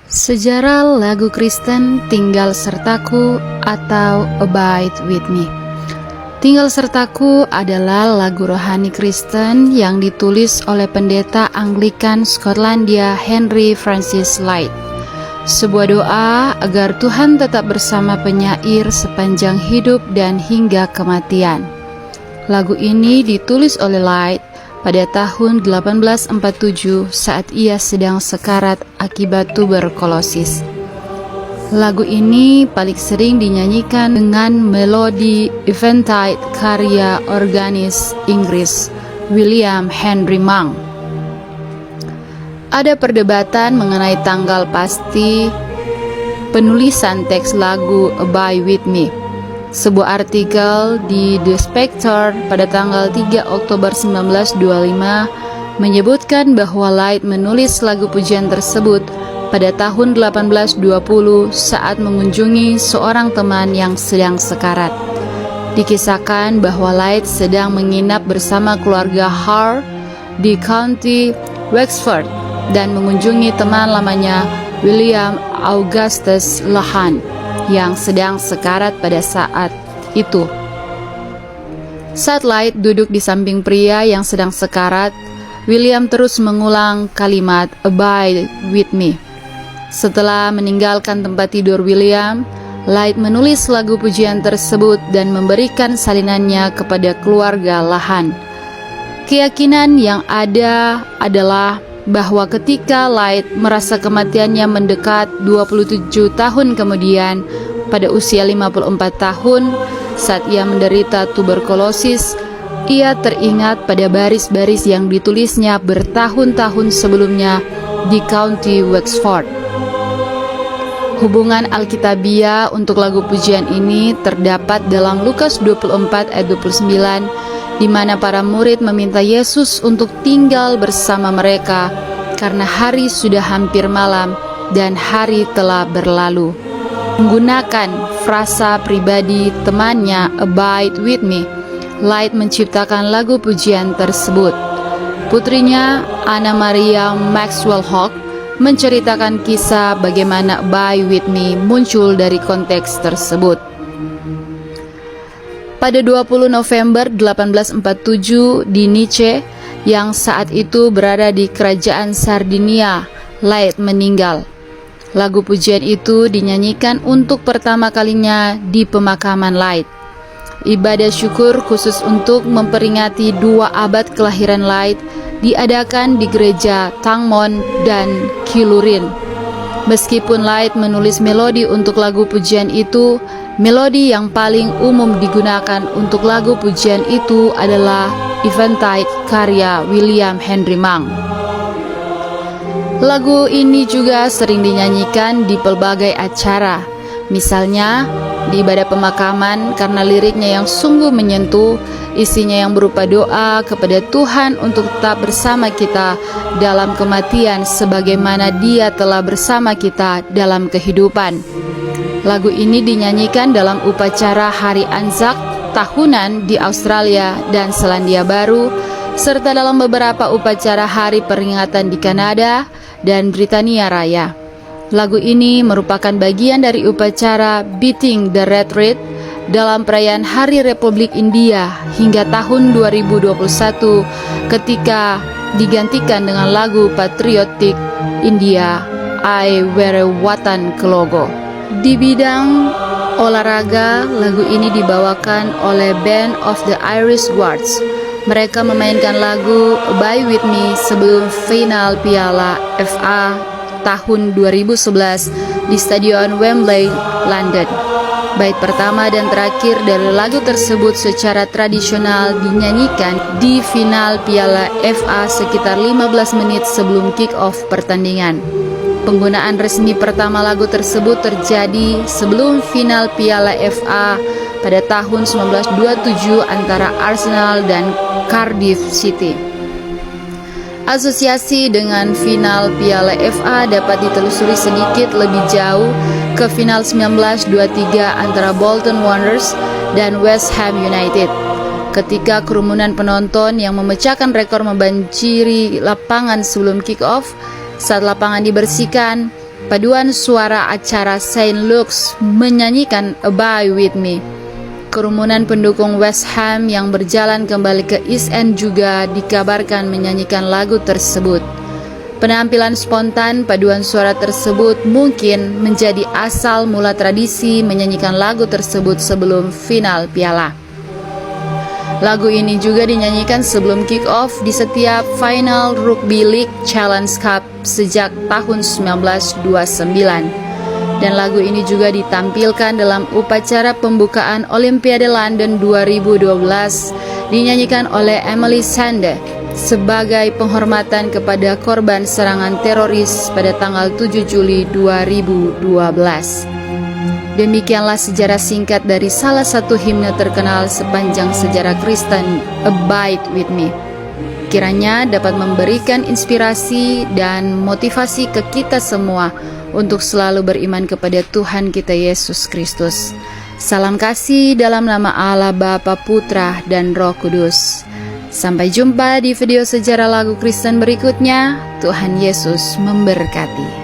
Sejarah lagu Kristen Tinggal Sertaku atau Abide With Me. Tinggal Sertaku adalah lagu rohani Kristen yang ditulis oleh pendeta Anglikan Skotlandia Henry Francis Lyte. Sebuah doa agar Tuhan tetap bersama penyair sepanjang hidup dan hingga kematian. Lagu ini ditulis oleh Lyte pada tahun 1847 saat ia sedang sekarat akibat tuberkulosis. Lagu ini paling sering dinyanyikan dengan melodi Eventide karya organis Inggris William Henry Monk. Ada perdebatan mengenai tanggal pasti penulisan teks lagu Abide With Me. Sebuah artikel di The Spectator pada tanggal 3 Oktober 1925 menyebutkan bahwa Lyte menulis lagu pujian tersebut pada tahun 1820 saat mengunjungi seorang teman yang sedang sekarat. Dikisahkan bahwa Lyte sedang menginap bersama keluarga Hare di County Wexford dan mengunjungi teman lamanya William Augustus Lahan yang sedang sekarat pada saat itu. Saat Lyte duduk di samping pria yang sedang sekarat, William terus mengulang kalimat Abide With Me. Setelah meninggalkan tempat tidur William, Lyte menulis lagu pujian tersebut dan memberikan salinannya kepada keluarga Lahan. Keyakinan yang ada adalah bahwa ketika Lyte merasa kematiannya mendekat 27 tahun kemudian, pada usia 54 tahun, saat ia menderita tuberkulosis, ia teringat pada baris-baris yang ditulisnya bertahun-tahun sebelumnya di County Wexford. Hubungan Alkitabiah untuk lagu pujian ini terdapat dalam Lukas 24 ayat 29, di mana para murid meminta Yesus untuk tinggal bersama mereka karena hari sudah hampir malam dan hari telah berlalu. Menggunakan frasa pribadi temannya Abide With Me, Lyte menciptakan lagu pujian tersebut. Putrinya Anna Maria Maxwell Hogg menceritakan kisah bagaimana Abide With Me muncul dari konteks tersebut. Pada 20 November 1847 di Nice, yang saat itu berada di kerajaan Sardinia, Lyte meninggal. Lagu pujian itu dinyanyikan untuk pertama kalinya di pemakaman Lyte. Ibadah syukur khusus untuk memperingati 2 abad kelahiran Lyte diadakan di gereja Tangmon dan Kilurin. Meskipun Lyte menulis melodi untuk lagu pujian itu, melodi yang paling umum digunakan untuk lagu pujian itu adalah Eventide karya William Henry Monk. Lagu ini juga sering dinyanyikan di pelbagai acara, misalnya di ibadah pemakaman karena liriknya yang sungguh menyentuh, isinya yang berupa doa kepada Tuhan untuk tetap bersama kita dalam kematian sebagaimana Dia telah bersama kita dalam kehidupan. Lagu ini dinyanyikan dalam upacara Hari Anzac tahunan di Australia dan Selandia Baru, serta dalam beberapa upacara hari peringatan di Kanada dan Britania Raya. Lagu ini merupakan bagian dari upacara Beating the Retreat dalam perayaan Hari Republik India hingga tahun 2021 ketika digantikan dengan lagu patriotik India I Wear Watan Ke Logo. Di bidang olahraga, lagu ini dibawakan oleh Band of the Irish Guards. Mereka memainkan lagu Abide With Me sebelum final Piala FA tahun 2011 di Stadion Wembley, London. Bait pertama dan terakhir dari lagu tersebut secara tradisional dinyanyikan di final Piala FA sekitar 15 menit sebelum kick-off pertandingan. Penggunaan resmi pertama lagu tersebut terjadi sebelum final Piala FA pada tahun 1927 antara Arsenal dan Cardiff City. Asosiasi dengan final Piala FA dapat ditelusuri sedikit lebih jauh ke final 1923 antara Bolton Wanderers dan West Ham United. Ketika kerumunan penonton yang memecahkan rekor membanjiri lapangan sebelum kick-off, saat lapangan dibersihkan, paduan suara acara Saint Luke's menyanyikan Abide With Me. Kerumunan pendukung West Ham yang berjalan kembali ke East End juga dikabarkan menyanyikan lagu tersebut. Penampilan spontan paduan suara tersebut mungkin menjadi asal mula tradisi menyanyikan lagu tersebut sebelum final piala. Lagu ini juga dinyanyikan sebelum kick-off di setiap final Rugby League Challenge Cup sejak tahun 1929. Dan lagu ini juga ditampilkan dalam upacara pembukaan Olimpiade London 2012 dinyanyikan oleh Emily Sandé sebagai penghormatan kepada korban serangan teroris pada tanggal 7 Juli 2012. Demikianlah sejarah singkat dari salah satu himne terkenal sepanjang sejarah Kristen, Abide With Me. Kiranya dapat memberikan inspirasi dan motivasi ke kita semua untuk selalu beriman kepada Tuhan kita Yesus Kristus. Salam kasih dalam nama Allah Bapa, Putra, dan Roh Kudus. Sampai jumpa di video sejarah lagu Kristen berikutnya. Tuhan Yesus memberkati.